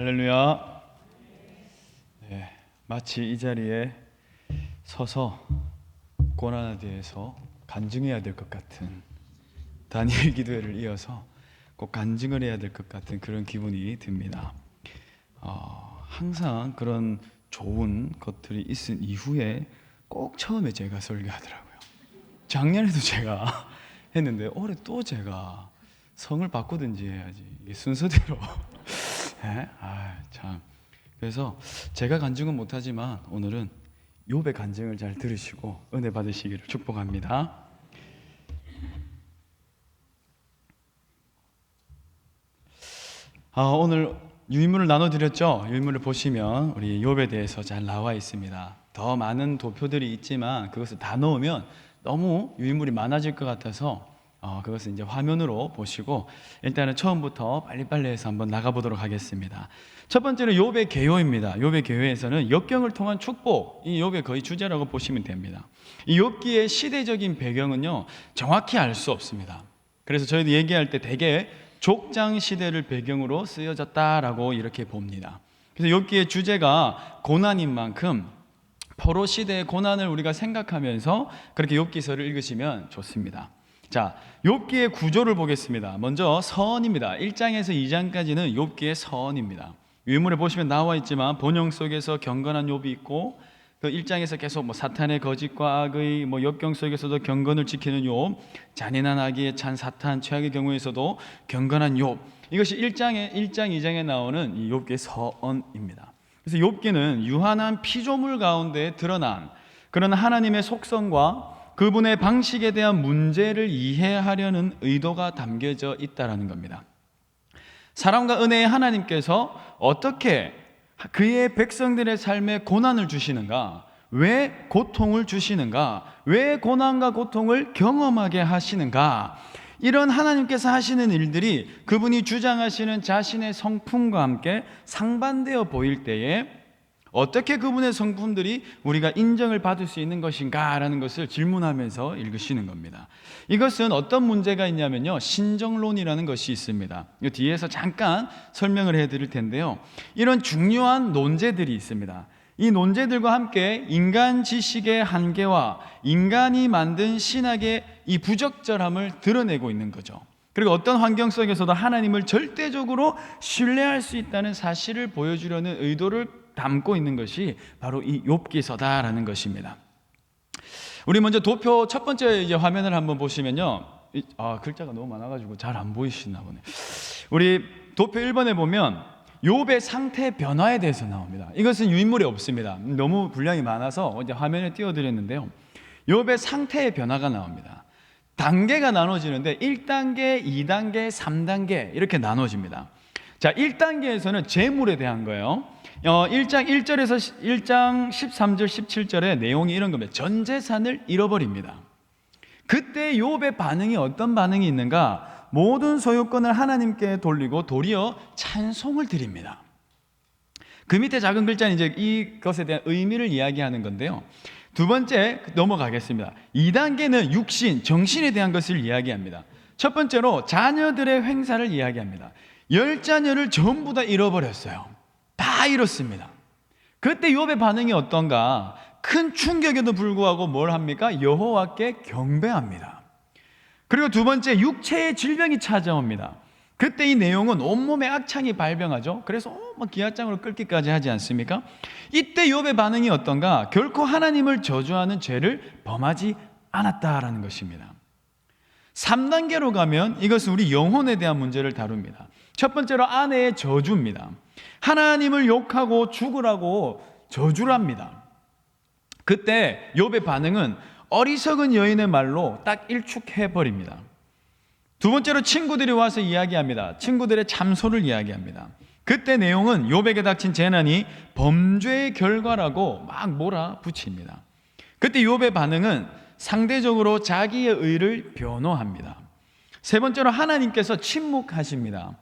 할렐루야. 네, 마치 이 자리에 서서 고난에 대해서 간증해야 될 것 같은, 다니엘 기도회를 이어서 꼭 간증을 해야 될 것 같은 그런 기분이 듭니다. 항상 그런 좋은 것들이 있은 이후에 꼭 처음에 제가 설교하더라고요. 작년에도 제가 했는데 올해 또 제가 성을 바꾸든지 해야지, 이게 순서대로. 네? 참. 그래서 제가 간증은 못하지만 오늘은 욥의 간증을 잘 들으시고 은혜 받으시기를 축복합니다. 오늘 유인물을 나눠드렸죠. 유인물을 보시면 우리 욥에 대해서 잘 나와 있습니다. 더 많은 도표들이 있지만 그것을 다 넣으면 너무 유인물이 많아질 것 같아서 그것을 이제 화면으로 보시고 일단은 처음부터 빨리빨리 해서 한번 나가보도록 하겠습니다. 첫 번째는 욥의 계요입니다. 욥의 계요에서는 역경을 통한 축복, 이 욥의 거의 주제라고 보시면 됩니다. 이 욥기의 시대적인 배경은요, 정확히 알 수 없습니다. 그래서 저희도 얘기할 때 대개 족장 시대를 배경으로 쓰여졌다라고 이렇게 봅니다. 그래서 욥기의 주제가 고난인 만큼 포로 시대의 고난을 우리가 생각하면서 그렇게 욥기서를 읽으시면 좋습니다. 자, 욥기의 구조를 보겠습니다. 먼저 서언입니다. 1장에서 2장까지는 욥기의 서언입니다. 유인물에 보시면 나와 있지만 본영 속에서 경건한 욥이 있고, 그 1장에서 계속 사탄의 거짓과 악의 역경 속에서도 경건을 지키는 욥, 잔인한 악의 찬 사탄 최악의 경우에서도 경건한 욥, 이것이 1장 2장에 나오는 이 욥기의 서언입니다. 그래서 욥기는 유한한 피조물 가운데 드러난 그런 하나님의 속성과 그분의 방식에 대한 문제를 이해하려는 의도가 담겨져 있다는 겁니다. 사랑과 은혜의 하나님께서 어떻게 그의 백성들의 삶에 고난을 주시는가, 왜 고통을 주시는가, 왜 고난과 고통을 경험하게 하시는가, 이런 하나님께서 하시는 일들이 그분이 주장하시는 자신의 성품과 함께 상반되어 보일 때에 어떻게 그분의 성품들이 우리가 인정을 받을 수 있는 것인가라는 것을 질문하면서 읽으시는 겁니다. 이것은 어떤 문제가 있냐면요, 신정론이라는 것이 있습니다. 이 뒤에서 잠깐 설명을 해드릴 텐데요, 이런 중요한 논제들이 있습니다. 이 논제들과 함께 인간 지식의 한계와 인간이 만든 신학의 이 부적절함을 드러내고 있는 거죠. 그리고 어떤 환경 속에서도 하나님을 절대적으로 신뢰할 수 있다는 사실을 보여주려는 의도를 담고 있는 것이 바로 이 욥기서다라는 것입니다. 우리 먼저 도표 첫 번째 이제 화면을 한번 보시면요, 글자가 너무 많아가지고 잘 안 보이시나 보네. 우리 도표 1번에 보면 욥의 상태 변화에 대해서 나옵니다. 이것은 유인물이 없습니다. 너무 분량이 많아서 이제 화면에 띄워드렸는데요, 욥의 상태의 변화가 나옵니다. 단계가 나눠지는데 1단계, 2단계, 3단계 이렇게 나눠집니다. 자, 1단계에서는 재물에 대한 거예요. 1장 1절에서 1장 13절 17절의 내용이 이런 겁니다. 전 재산을 잃어버립니다. 그때 욥의 반응이 어떤 반응이 있는가? 모든 소유권을 하나님께 돌리고 도리어 찬송을 드립니다. 그 밑에 작은 글자는 이제 이것에 대한 의미를 이야기하는 건데요. 두 번째 넘어가겠습니다. 2단계는 육신, 정신에 대한 것을 이야기합니다. 첫 번째로 자녀들의 횡사를 이야기합니다. 10자녀를 전부 다 잃어버렸어요. 다 잃었습니다. 그때 욥의 반응이 어떤가? 큰 충격에도 불구하고 뭘 합니까? 여호와께 경배합니다. 그리고 두 번째, 육체의 질병이 찾아옵니다. 그때 이 내용은 온몸에 악창이 발병하죠. 그래서 기아장으로 끓기까지 하지 않습니까? 이때 욥의 반응이 어떤가? 결코 하나님을 저주하는 죄를 범하지 않았다라는 것입니다. 3단계로 가면 이것은 우리 영혼에 대한 문제를 다룹니다. 첫 번째로 아내의 저주입니다. 하나님을 욕하고 죽으라고 저주를 합니다. 그때 욥의 반응은 어리석은 여인의 말로 딱 일축해버립니다. 두 번째로 친구들이 와서 이야기합니다. 친구들의 참소를 이야기합니다. 그때 내용은 욥에게 닥친 재난이 범죄의 결과라고 막 몰아붙입니다. 그때 욥의 반응은 상대적으로 자기의 의를 변호합니다. 세 번째로 하나님께서 침묵하십니다.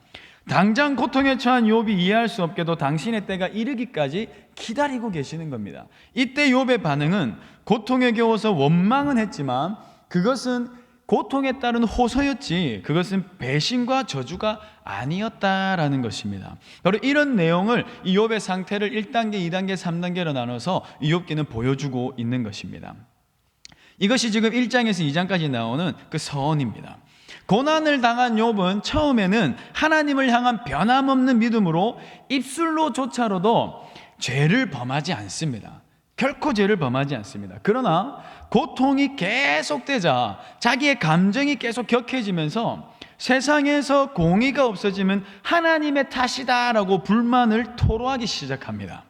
당장 고통에 처한 욥이 이해할 수 없게도 당신의 때가 이르기까지 기다리고 계시는 겁니다. 이때 욥의 반응은 고통에 겨워서 원망은 했지만 그것은 고통에 따른 호소였지 그것은 배신과 저주가 아니었다라는 것입니다. 바로 이런 내용을 이 욥의 상태를 1단계, 2단계, 3단계로 나눠서 이 욥기는 보여주고 있는 것입니다. 이것이 지금 1장에서 2장까지 나오는 그 서원입니다. 고난을 당한 욥은 처음에는 하나님을 향한 변함없는 믿음으로 입술로조차로도 죄를 범하지 않습니다. 결코 죄를 범하지 않습니다. 그러나 고통이 계속되자 자기의 감정이 계속 격해지면서 세상에서 공의가 없어지면 하나님의 탓이다라고 불만을 토로하기 시작합니다.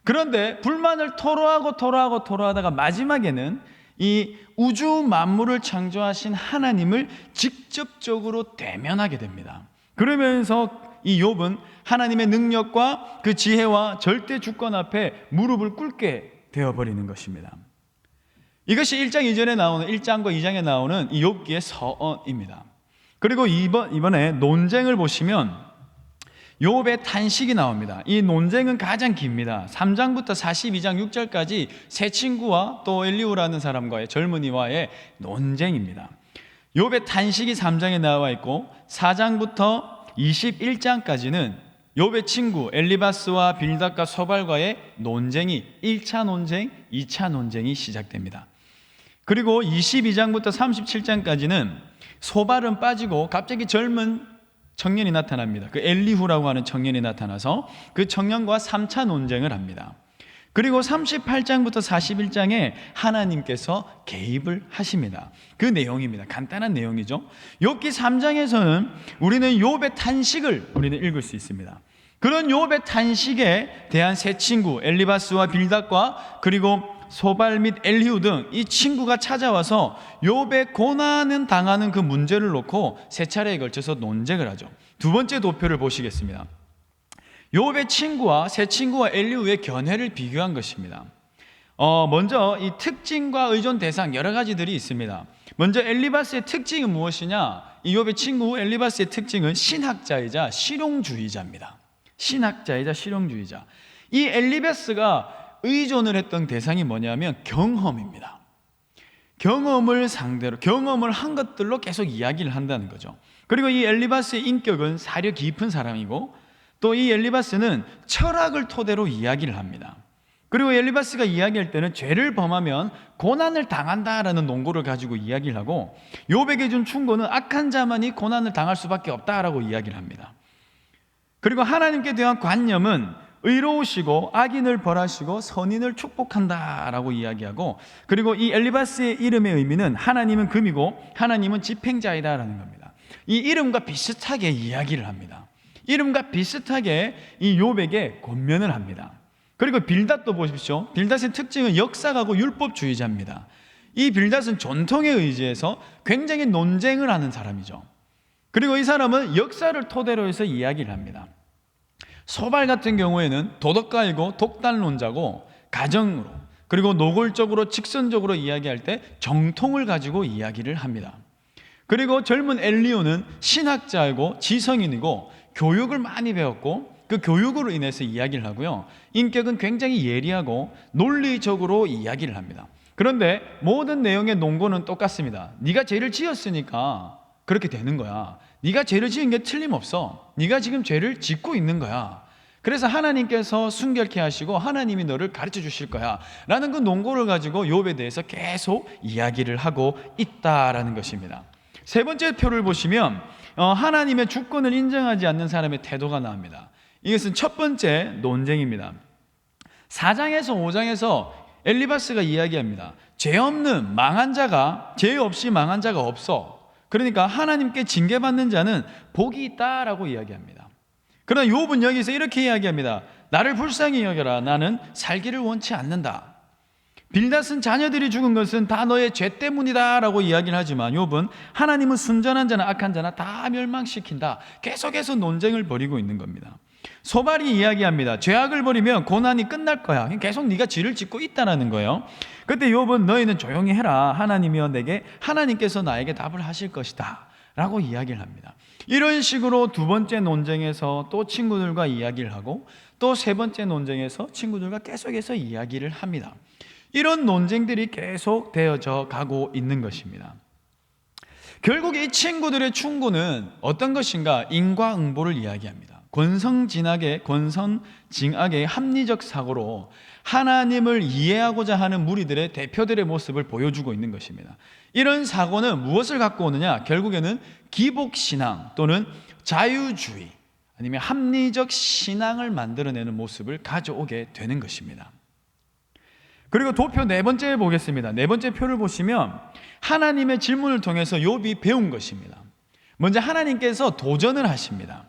그런데 불만을 토로하다가 마지막에는 이 우주 만물을 창조하신 하나님을 직접적으로 대면하게 됩니다. 그러면서 이 욥은 하나님의 능력과 그 지혜와 절대 주권 앞에 무릎을 꿇게 되어버리는 것입니다. 이것이 1장 이전에 나오는 1장과 2장에 나오는 이 욥기의 서언입니다. 그리고 이번에 논쟁을 보시면 욥의 탄식이 나옵니다. 이 논쟁은 가장 깁니다. 3장부터 42장 6절까지 세 친구와 또 엘리후라는 사람과의 젊은이와의 논쟁입니다. 욥의 탄식이 3장에 나와 있고 4장부터 21장까지는 욥의 친구 엘리바스와 빌닷과 소발과의 논쟁이 1차 논쟁, 2차 논쟁이 시작됩니다. 그리고 22장부터 37장까지는 소발은 빠지고 갑자기 젊은 청년이 나타납니다. 그 엘리후라고 하는 청년이 나타나서 그 청년과 3차 논쟁을 합니다. 그리고 38장부터 41장에 하나님께서 개입을 하십니다. 그 내용입니다. 간단한 내용이죠. 욥기 3장에서는 우리는 욥의 탄식을 우리는 읽을 수 있습니다. 그런 욥의 탄식에 대한 세 친구 엘리바스와 빌닷과 그리고 소발 및 엘리후 등 이 친구가 찾아와서 욥의 고난은 당하는 그 문제를 놓고 세 차례에 걸쳐서 논쟁을 하죠. 두 번째 도표를 보시겠습니다. 욥의 친구와 세 친구와 엘리후의 견해를 비교한 것입니다. 먼저 이 특징과 의존 대상 여러 가지들이 있습니다. 먼저 엘리바스의 특징은 무엇이냐? 이 욥의 친구 엘리바스의 특징은 신학자이자 실용주의자입니다. 신학자이자 실용주의자. 이 엘리바스가 의존을 했던 대상이 뭐냐면 경험입니다. 경험을 상대로 경험을 한 것들로 계속 이야기를 한다는 거죠. 그리고 이 엘리바스의 인격은 사려 깊은 사람이고 또 이 엘리바스는 철학을 토대로 이야기를 합니다. 그리고 엘리바스가 이야기할 때는 죄를 범하면 고난을 당한다라는 논거를 가지고 이야기를 하고 욥에게 준 충고는 악한 자만이 고난을 당할 수밖에 없다라고 이야기를 합니다. 그리고 하나님께 대한 관념은 의로우시고 악인을 벌하시고 선인을 축복한다라고 이야기하고 그리고 이 엘리바스의 이름의 의미는 하나님은 금이고 하나님은 집행자이다라는 겁니다. 이 이름과 비슷하게 이야기를 합니다. 이름과 비슷하게 이 욥에게 권면을 합니다. 그리고 빌닷도 보십시오. 빌닷의 특징은 역사가고 율법주의자입니다. 이 빌닷은 전통에 의지해서 굉장히 논쟁을 하는 사람이죠. 그리고 이 사람은 역사를 토대로 해서 이야기를 합니다. 소발 같은 경우에는 도덕가이고 독단론자고 가정으로 그리고 노골적으로 직선적으로 이야기할 때 정통을 가지고 이야기를 합니다. 그리고 젊은 엘리후는 신학자이고 지성인이고 교육을 많이 배웠고 그 교육으로 인해서 이야기를 하고요. 인격은 굉장히 예리하고 논리적으로 이야기를 합니다. 그런데 모든 내용의 논거는 똑같습니다. 네가 죄를 지었으니까 그렇게 되는 거야. 네가 죄를 지은 게 틀림없어. 네가 지금 죄를 짓고 있는 거야. 그래서 하나님께서 순결케 하시고 하나님이 너를 가르쳐 주실 거야 라는 그 논거를 가지고 욥에 대해서 계속 이야기를 하고 있다라는 것입니다. 세 번째 표를 보시면 하나님의 주권을 인정하지 않는 사람의 태도가 나옵니다. 이것은 첫 번째 논쟁입니다. 4장에서 5장에서 엘리바스가 이야기합니다. 죄 없는 망한 자가 죄 없이 망한 자가 없어. 그러니까 하나님께 징계받는 자는 복이 있다라고 이야기합니다. 그러나 욥은 여기서 이렇게 이야기합니다. 나를 불쌍히 여겨라. 나는 살기를 원치 않는다. 빌닷은 자녀들이 죽은 것은 다 너의 죄 때문이다 라고 이야기를 하지만 욥은 하나님은 순전한 자나 악한 자나 다 멸망시킨다. 계속해서 논쟁을 벌이고 있는 겁니다. 소발이 이야기합니다. 죄악을 버리면 고난이 끝날 거야. 계속 네가 죄를 짓고 있다는 거예요. 그때 욥은 너희는 조용히 해라. 하나님이여 내게 하나님께서 나에게 답을 하실 것이다 라고 이야기를 합니다. 이런 식으로 두 번째 논쟁에서 또 친구들과 이야기를 하고 또 세 번째 논쟁에서 친구들과 계속해서 이야기를 합니다. 이런 논쟁들이 계속 되어져 가고 있는 것입니다. 결국 이 친구들의 충고는 어떤 것인가? 인과응보를 이야기합니다. 권선징악의 합리적 사고로 하나님을 이해하고자 하는 무리들의 대표들의 모습을 보여주고 있는 것입니다. 이런 사고는 무엇을 갖고 오느냐? 결국에는 기복신앙 또는 자유주의 아니면 합리적 신앙을 만들어내는 모습을 가져오게 되는 것입니다. 그리고 도표 네 번째 보겠습니다. 네 번째 표를 보시면 하나님의 질문을 통해서 욥이 배운 것입니다. 먼저 하나님께서 도전을 하십니다.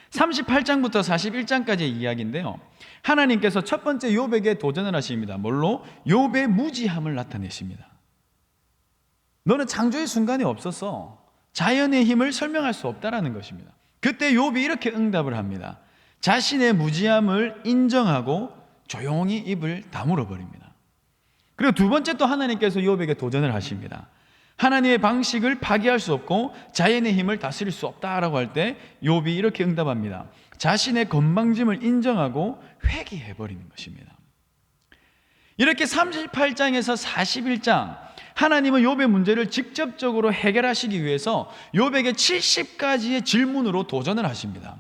38장부터 41장까지의 이야기인데요. 하나님께서 첫 번째 욥에게 도전을 하십니다. 뭘로? 욥의 무지함을 나타내십니다. 너는 창조의 순간이 없었어. 자연의 힘을 설명할 수 없다라는 것입니다. 그때 욥이 이렇게 응답을 합니다. 자신의 무지함을 인정하고 조용히 입을 다물어 버립니다. 그리고 두 번째 또 하나님께서 욥에게 도전을 하십니다. 하나님의 방식을 파기할 수 없고 자연의 힘을 다스릴 수 없다라고 할 때 욥이 이렇게 응답합니다. 자신의 건방짐을 인정하고 회개해 버리는 것입니다. 이렇게 38장에서 41장 하나님은 욥의 문제를 직접적으로 해결하시기 위해서 욥에게 70가지의 질문으로 도전을 하십니다.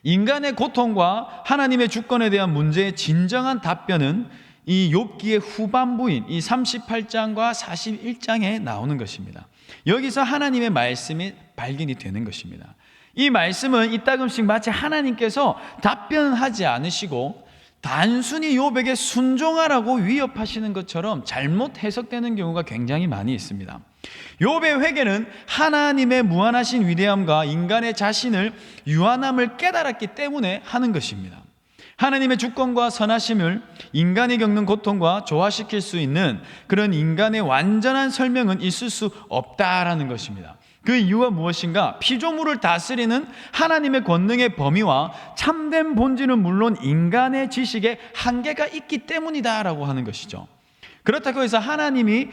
인간의 고통과 하나님의 주권에 대한 문제의 진정한 답변은 이 욥기의 후반부인 이 38장과 41장에 나오는 것입니다. 여기서 하나님의 말씀이 발견이 되는 것입니다. 이 말씀은 이따금씩 마치 하나님께서 답변하지 않으시고 단순히 욥에게 순종하라고 위협하시는 것처럼 잘못 해석되는 경우가 굉장히 많이 있습니다. 욥의 회개는 하나님의 무한하신 위대함과 인간의 자신을 유한함을 깨달았기 때문에 하는 것입니다. 하나님의 주권과 선하심을 인간이 겪는 고통과 조화시킬 수 있는 그런 인간의 완전한 설명은 있을 수 없다라는 것입니다. 그 이유가 무엇인가? 피조물을 다스리는 하나님의 권능의 범위와 참된 본질은 물론 인간의 지식에 한계가 있기 때문이다라고 하는 것이죠. 그렇다고 해서 하나님이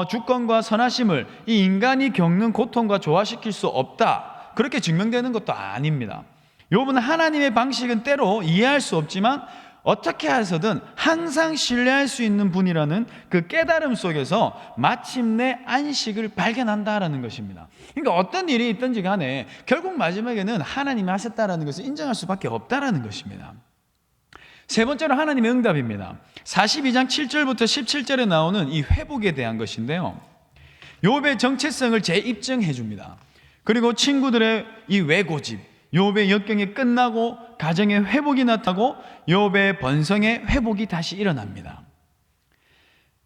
주권과 선하심을 이 인간이 겪는 고통과 조화시킬 수 없다, 그렇게 증명되는 것도 아닙니다. 욥은 하나님의 방식은 때로 이해할 수 없지만 어떻게 해서든 항상 신뢰할 수 있는 분이라는 그 깨달음 속에서 마침내 안식을 발견한다라는 것입니다. 그러니까 어떤 일이 있든지 간에 결국 마지막에는 하나님이 하셨다라는 것을 인정할 수밖에 없다라는 것입니다. 세 번째로 하나님의 응답입니다. 42장 7절부터 17절에 나오는 이 회복에 대한 것인데요. 욥의 정체성을 재입증해 줍니다. 그리고 친구들의 이 외고집, 욥의 역경이 끝나고 가정의 회복이 나타나고 욥의 번성의 회복이 다시 일어납니다.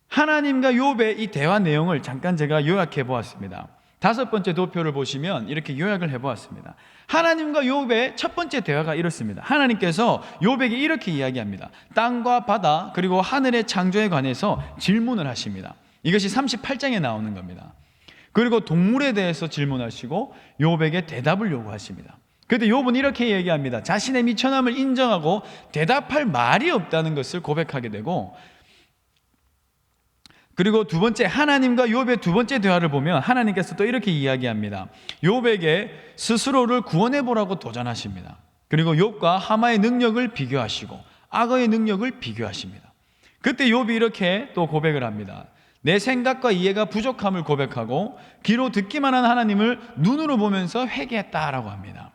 하나님과 욥의 이 대화 내용을 잠깐 제가 요약해 보았습니다. 다섯 번째 도표를 보시면 이렇게 요약을 해 보았습니다. 하나님과 욥의 첫 번째 대화가 이렇습니다. 하나님께서 욥에게 이렇게 이야기합니다. 땅과 바다 그리고 하늘의 창조에 관해서 질문을 하십니다. 이것이 38장에 나오는 겁니다. 그리고 동물에 대해서 질문하시고 욥에게 대답을 요구하십니다. 그런데 욥은 이렇게 얘기합니다. 자신의 미천함을 인정하고 대답할 말이 없다는 것을 고백하게 되고, 그리고 두 번째 하나님과 욥의 두 번째 대화를 보면 하나님께서 또 이렇게 이야기합니다. 욥에게 스스로를 구원해 보라고 도전하십니다. 그리고 욥과 하마의 능력을 비교하시고 악어의 능력을 비교하십니다. 그때 욥이 이렇게 또 고백을 합니다. 내 생각과 이해가 부족함을 고백하고 귀로 듣기만 한 하나님을 눈으로 보면서 회개했다라고 합니다.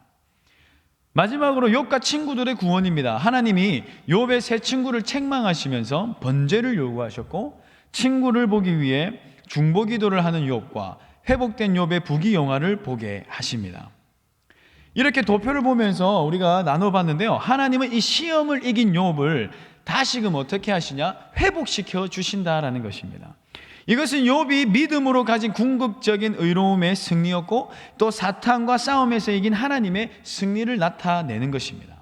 마지막으로 욥과 친구들의 구원입니다. 하나님이 욥의 세 친구를 책망하시면서 번제를 요구하셨고 친구를 보기 위해 중보기도를 하는 욥과 회복된 욥의 부귀영화를 보게 하십니다. 이렇게 도표를 보면서 우리가 나눠봤는데요. 하나님은 이 시험을 이긴 욥을 다시금 어떻게 하시냐? 회복시켜 주신다라는 것입니다. 이것은 욥이 믿음으로 가진 궁극적인 의로움의 승리였고 또 사탄과 싸움에서 이긴 하나님의 승리를 나타내는 것입니다.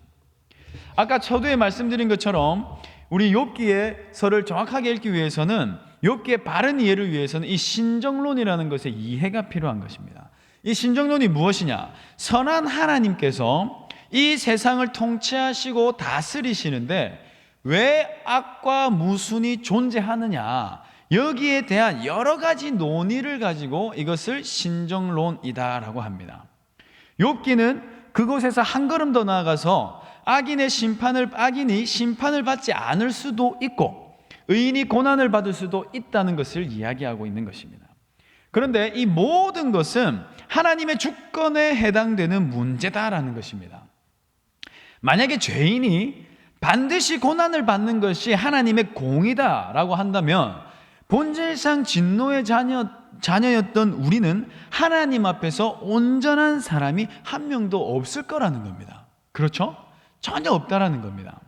아까 초두에 말씀드린 것처럼 우리 욥기에서를 정확하게 읽기 위해서는 욥기의 바른 이해를 위해서는 이 신정론이라는 것의 이해가 필요한 것입니다. 이 신정론이 무엇이냐? 선한 하나님께서 이 세상을 통치하시고 다스리시는데 왜 악과 무순이 존재하느냐? 여기에 대한 여러 가지 논의를 가지고 이것을 신정론이다라고 합니다. 욥기는 그곳에서 한 걸음 더 나아가서 악인이 심판을 받지 않을 수도 있고 의인이 고난을 받을 수도 있다는 것을 이야기하고 있는 것입니다. 그런데 이 모든 것은 하나님의 주권에 해당되는 문제다라는 것입니다. 만약에 죄인이 반드시 고난을 받는 것이 하나님의 공이다라고 한다면 본질상 진노의 자녀였던 우리는 하나님 앞에서 온전한 사람이 한 명도 없을 거라는 겁니다. 그렇죠? 전혀 없다라는 겁니다.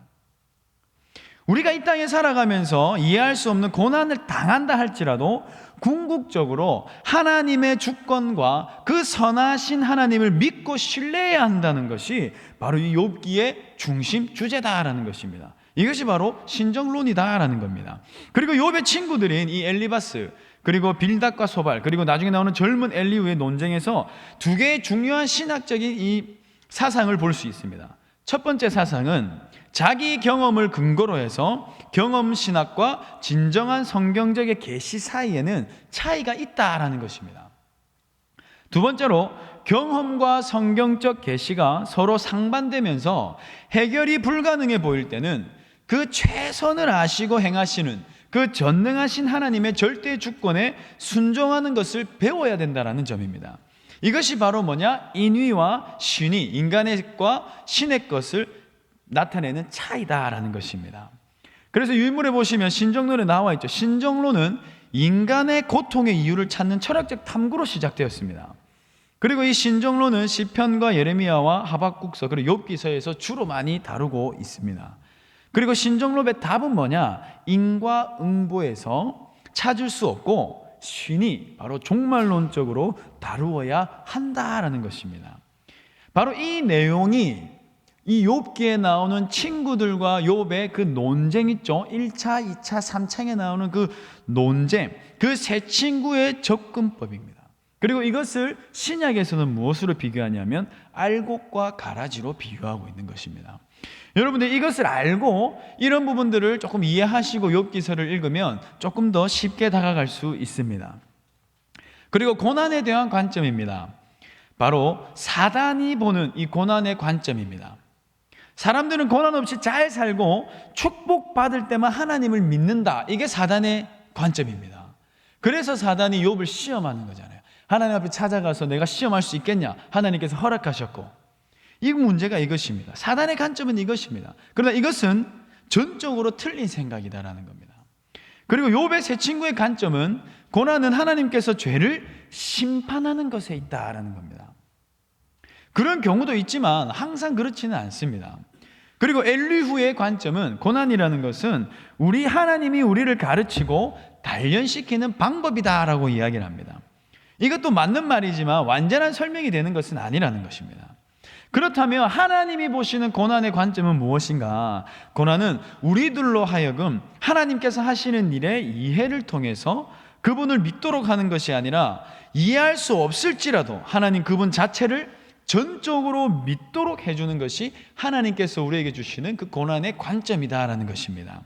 우리가 이 땅에 살아가면서 이해할 수 없는 고난을 당한다 할지라도 궁극적으로 하나님의 주권과 그 선하신 하나님을 믿고 신뢰해야 한다는 것이 바로 이 욥기의 중심 주제다라는 것입니다. 이것이 바로 신정론이다라는 겁니다. 그리고 욥의 친구들인 이 엘리바스, 그리고 빌닷과 소발, 그리고 나중에 나오는 젊은 엘리후의 논쟁에서 두 개의 중요한 신학적인 이 사상을 볼 수 있습니다. 첫 번째 사상은 자기 경험을 근거로 해서 경험 신학과 진정한 성경적의 계시 사이에는 차이가 있다라는 것입니다. 두 번째로 경험과 성경적 계시가 서로 상반되면서 해결이 불가능해 보일 때는 그 최선을 아시고 행하시는 그 전능하신 하나님의 절대 주권에 순종하는 것을 배워야 된다라는 점입니다. 이것이 바로 뭐냐? 인위와 신위, 인간의 것과 신의 것을 나타내는 차이다라는 것입니다. 그래서 유인물에 보시면 신정론에 나와 있죠. 신정론은 인간의 고통의 이유를 찾는 철학적 탐구로 시작되었습니다. 그리고 이 신정론은 시편과 예레미야와 하박국서 그리고 욥기서에서 주로 많이 다루고 있습니다. 그리고 신정론의 답은 뭐냐? 인과응보에서 찾을 수 없고 신이 바로 종말론적으로 다루어야 한다라는 것입니다. 바로 이 내용이 이 욥기에 나오는 친구들과 욥의 그 논쟁 있죠. 1차, 2차, 3차에 나오는 그 논쟁, 그 세 친구의 접근법입니다. 그리고 이것을 신약에서는 무엇으로 비교하냐면 알곡과 가라지로 비유하고 있는 것입니다. 여러분들 이것을 알고 이런 부분들을 조금 이해하시고 욥기서를 읽으면 조금 더 쉽게 다가갈 수 있습니다. 그리고 고난에 대한 관점입니다. 바로 사단이 보는 이 고난의 관점입니다. 사람들은 고난 없이 잘 살고 축복받을 때만 하나님을 믿는다. 이게 사단의 관점입니다. 그래서 사단이 욥을 시험하는 거잖아요. 하나님 앞에 찾아가서 내가 시험할 수 있겠냐? 하나님께서 허락하셨고. 이 문제가 이것입니다. 사단의 관점은 이것입니다. 그러나 이것은 전적으로 틀린 생각이다라는 겁니다. 그리고 욥의 세 친구의 관점은 고난은 하나님께서 죄를 심판하는 것에 있다라는 겁니다. 그런 경우도 있지만 항상 그렇지는 않습니다. 그리고 엘리후의 관점은 고난이라는 것은 우리 하나님이 우리를 가르치고 단련시키는 방법이다라고 이야기를 합니다. 이것도 맞는 말이지만 완전한 설명이 되는 것은 아니라는 것입니다. 그렇다면 하나님이 보시는 고난의 관점은 무엇인가? 고난은 우리들로 하여금 하나님께서 하시는 일의 이해를 통해서 그분을 믿도록 하는 것이 아니라 이해할 수 없을지라도 하나님 그분 자체를 전적으로 믿도록 해주는 것이 하나님께서 우리에게 주시는 그 고난의 관점이다라는 것입니다.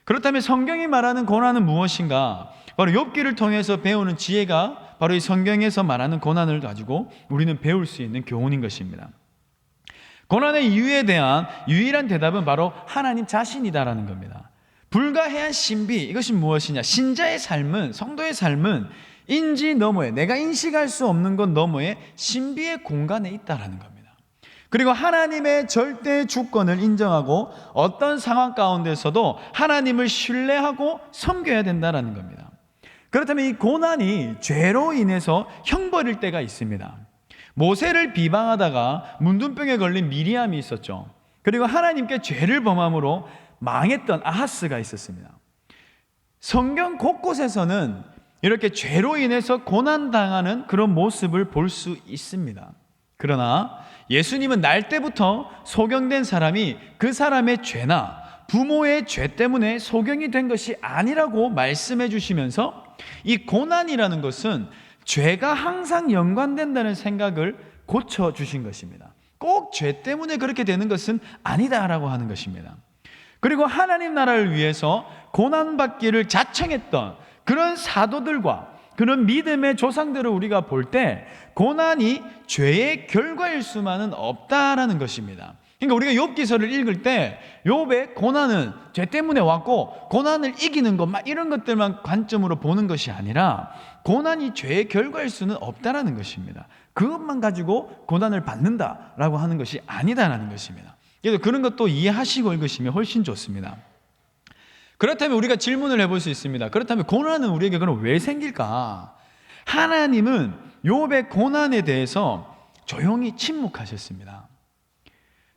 그렇다면 성경이 말하는 고난은 무엇인가? 바로 욥기를 통해서 배우는 지혜가 바로 이 성경에서 말하는 고난을 가지고 우리는 배울 수 있는 교훈인 것입니다. 고난의 이유에 대한 유일한 대답은 바로 하나님 자신이다라는 겁니다. 불가해한 신비, 이것이 무엇이냐? 신자의 삶은, 성도의 삶은 인지 너머에, 내가 인식할 수 없는 것 너머에 신비의 공간에 있다라는 겁니다. 그리고 하나님의 절대 주권을 인정하고 어떤 상황 가운데서도 하나님을 신뢰하고 섬겨야 된다라는 겁니다. 그렇다면 이 고난이 죄로 인해서 형벌일 때가 있습니다. 모세를 비방하다가 문둥병에 걸린 미리암이 있었죠. 그리고 하나님께 죄를 범함으로 망했던 아하스가 있었습니다. 성경 곳곳에서는 이렇게 죄로 인해서 고난당하는 그런 모습을 볼 수 있습니다. 그러나 예수님은 날 때부터 소경된 사람이 그 사람의 죄나 부모의 죄 때문에 소경이 된 것이 아니라고 말씀해 주시면서 이 고난이라는 것은 죄가 항상 연관된다는 생각을 고쳐주신 것입니다. 꼭 죄 때문에 그렇게 되는 것은 아니다라고 하는 것입니다. 그리고 하나님 나라를 위해서 고난받기를 자청했던 그런 사도들과 그런 믿음의 조상들을 우리가 볼 때 고난이 죄의 결과일 수만은 없다라는 것입니다. 그러니까 우리가 욥기서를 읽을 때 욥의 고난은 죄 때문에 왔고 고난을 이기는 것 막 이런 것들만 관점으로 보는 것이 아니라 고난이 죄의 결과일 수는 없다라는 것입니다. 그것만 가지고 고난을 받는다라고 하는 것이 아니다라는 것입니다. 그래서 그런 것도 이해하시고 읽으시면 훨씬 좋습니다. 그렇다면 우리가 질문을 해볼 수 있습니다. 그렇다면 고난은 우리에게 그럼 왜 생길까? 하나님은 욥의 고난에 대해서 조용히 침묵하셨습니다.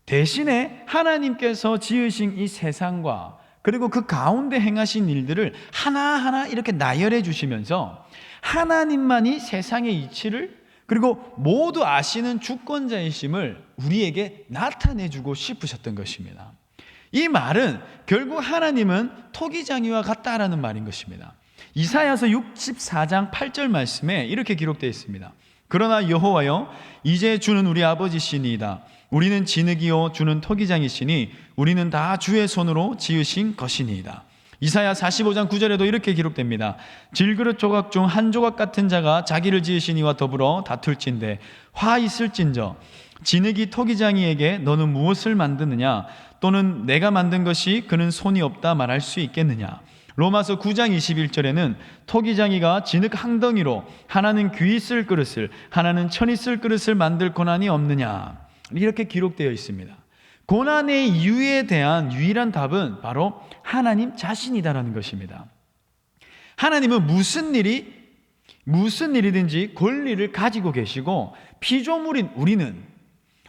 대신에 하나님께서 지으신 이 세상과 그리고 그 가운데 행하신 일들을 하나하나 이렇게 나열해 주시면서 하나님만이 세상의 이치를 그리고 모두 아시는 주권자이심을 우리에게 나타내 주고 싶으셨던 것입니다. 이 말은 결국 하나님은 토기장이와 같다라는 말인 것입니다. 이사야서 64장 8절 말씀에 이렇게 기록되어 있습니다. 그러나 여호와여 이제 주는 우리 아버지시니이다. 우리는 진흙이요 주는 토기장이시니 우리는 다 주의 손으로 지으신 것이니이다. 이사야 45장 9절에도 이렇게 기록됩니다. 질그릇 조각 중 한 조각 같은 자가 자기를 지으신 이와 더불어 다툴진대 화 있을진저 진흙이 토기장이에게 너는 무엇을 만드느냐 또는 내가 만든 것이 그는 손이 없다 말할 수 있겠느냐. 로마서 9장 21절에는 토기장이가 진흙 항덩이로 하나는 귀 있을 그릇을 하나는 천 있을 그릇을 만들 고난이 없느냐 이렇게 기록되어 있습니다. 고난의 이유에 대한 유일한 답은 바로 하나님 자신이다라는 것입니다. 하나님은 무슨 일이든지 권리를 가지고 계시고 피조물인 우리는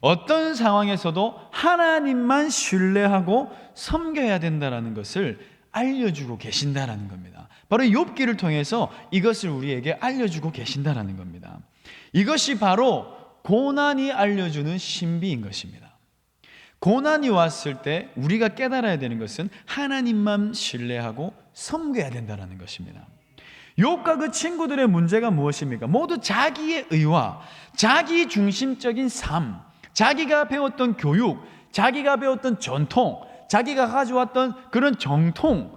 어떤 상황에서도 하나님만 신뢰하고 섬겨야 된다는 것을 알려주고 계신다라는 겁니다. 바로 욥기를 통해서 이것을 우리에게 알려주고 계신다라는 겁니다. 이것이 바로 고난이 알려주는 신비인 것입니다. 고난이 왔을 때 우리가 깨달아야 되는 것은 하나님만 신뢰하고 섬겨야 된다는 것입니다. 욥과 그 친구들의 문제가 무엇입니까? 모두 자기의 의와 자기 중심적인 삶, 자기가 배웠던 교육, 자기가 배웠던 전통, 자기가 가져왔던 그런 정통,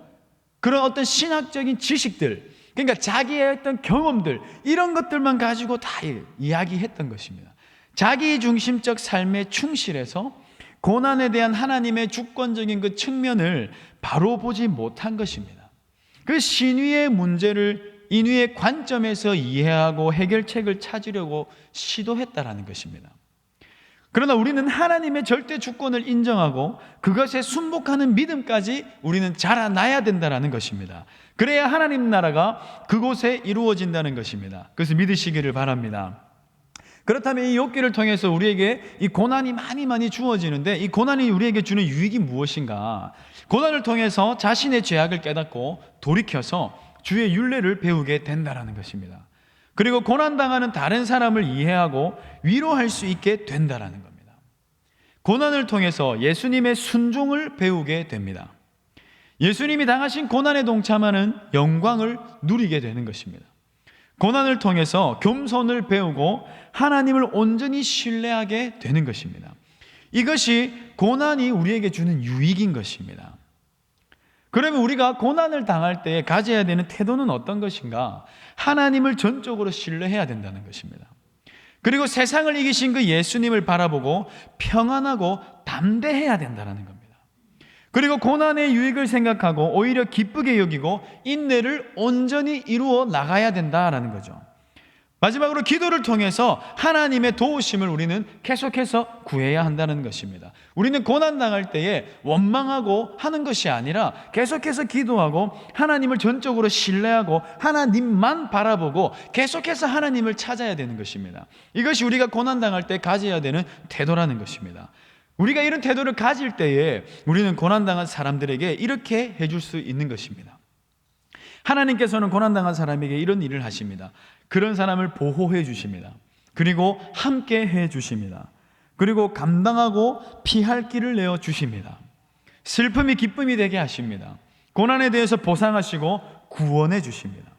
그런 어떤 신학적인 지식들, 그러니까 자기의 어떤 경험들, 이런 것들만 가지고 다 이야기했던 것입니다. 자기 중심적 삶에 충실해서 고난에 대한 하나님의 주권적인 그 측면을 바로 보지 못한 것입니다. 그 신위의 문제를 인위의 관점에서 이해하고 해결책을 찾으려고 시도했다라는 것입니다. 그러나 우리는 하나님의 절대 주권을 인정하고 그것에 순복하는 믿음까지 우리는 자라나야 된다는 것입니다. 그래야 하나님 나라가 그곳에 이루어진다는 것입니다. 그래서 믿으시기를 바랍니다. 그렇다면 이 욥기를 통해서 우리에게 이 고난이 많이 주어지는데 이 고난이 우리에게 주는 유익이 무엇인가? 고난을 통해서 자신의 죄악을 깨닫고 돌이켜서 주의 율례를 배우게 된다는 것입니다. 그리고 고난당하는 다른 사람을 이해하고 위로할 수 있게 된다는 겁니다. 고난을 통해서 예수님의 순종을 배우게 됩니다. 예수님이 당하신 고난에 동참하는 영광을 누리게 되는 것입니다. 고난을 통해서 겸손을 배우고 하나님을 온전히 신뢰하게 되는 것입니다. 이것이 고난이 우리에게 주는 유익인 것입니다. 그러면 우리가 고난을 당할 때 가져야 되는 태도는 어떤 것인가? 하나님을 전적으로 신뢰해야 된다는 것입니다. 그리고 세상을 이기신 그 예수님을 바라보고 평안하고 담대해야 된다는 겁니다. 그리고 고난의 유익을 생각하고 오히려 기쁘게 여기고 인내를 온전히 이루어 나가야 된다는 거죠. 마지막으로 기도를 통해서 하나님의 도우심을 우리는 계속해서 구해야 한다는 것입니다. 우리는 고난당할 때에 원망하고 하는 것이 아니라 계속해서 기도하고 하나님을 전적으로 신뢰하고 하나님만 바라보고 계속해서 하나님을 찾아야 되는 것입니다. 이것이 우리가 고난당할 때 가져야 되는 태도라는 것입니다. 우리가 이런 태도를 가질 때에 우리는 고난당한 사람들에게 이렇게 해줄 수 있는 것입니다. 하나님께서는 고난당한 사람에게 이런 일을 하십니다. 그런 사람을 보호해 주십니다. 그리고 함께 해 주십니다. 그리고 감당하고 피할 길을 내어 주십니다. 슬픔이 기쁨이 되게 하십니다. 고난에 대해서 보상하시고 구원해 주십니다.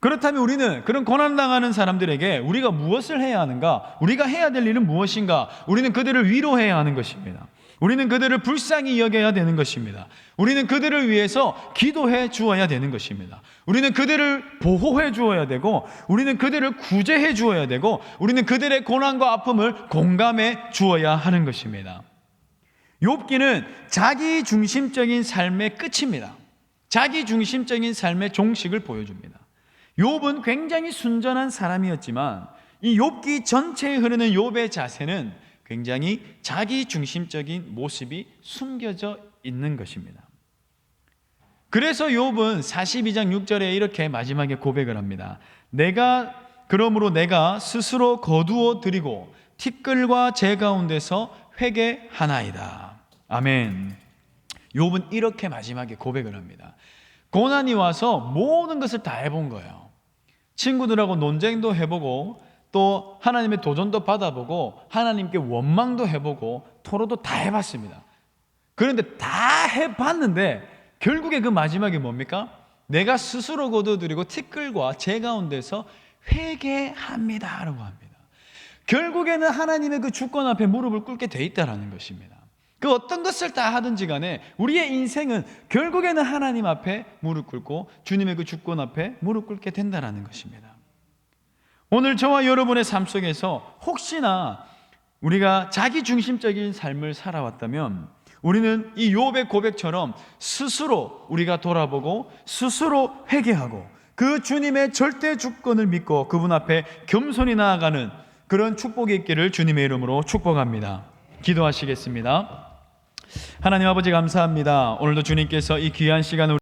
그렇다면 우리는 그런 고난당하는 사람들에게 우리가 무엇을 해야 하는가? 우리가 해야 될 일은 무엇인가? 우리는 그들을 위로해야 하는 것입니다. 우리는 그들을 불쌍히 여겨야 되는 것입니다. 우리는 그들을 위해서 기도해 주어야 되는 것입니다. 우리는 그들을 보호해 주어야 되고 우리는 그들을 구제해 주어야 되고 우리는 그들의 고난과 아픔을 공감해 주어야 하는 것입니다. 욥기는 자기 중심적인 삶의 끝입니다. 자기 중심적인 삶의 종식을 보여줍니다. 욥은 굉장히 순전한 사람이었지만 이 욥기 전체에 흐르는 욥의 자세는 굉장히 자기 중심적인 모습이 숨겨져 있는 것입니다. 그래서 욥은 42장 6절에 이렇게 마지막에 고백을 합니다. 그러므로 내가 스스로 거두어 드리고 티끌과 재 가운데서 회개하나이다. 아멘. 욥은 이렇게 마지막에 고백을 합니다. 고난이 와서 모든 것을 다 해본 거예요. 친구들하고 논쟁도 해보고 또 하나님의 도전도 받아보고 하나님께 원망도 해보고 토로도 다 해봤습니다. 그런데 다 해봤는데 결국에 그 마지막에 뭡니까? 내가 스스로 거두어드리고 티끌과 재 가운데서 회개합니다 라고 합니다. 결국에는 하나님의 그 주권 앞에 무릎을 꿇게 돼 있다는 것입니다. 그 어떤 것을 다 하든지 간에 우리의 인생은 결국에는 하나님 앞에 무릎 꿇고 주님의 그 주권 앞에 무릎 꿇게 된다는 것입니다. 오늘 저와 여러분의 삶 속에서 혹시나 우리가 자기 중심적인 삶을 살아왔다면 우리는 이 욥의 고백처럼 스스로 우리가 돌아보고 스스로 회개하고 그 주님의 절대 주권을 믿고 그분 앞에 겸손히 나아가는 그런 축복이 있기를 주님의 이름으로 축복합니다. 기도하시겠습니다. 하나님 아버지 감사합니다. 오늘도 주님께서 이 귀한 시간을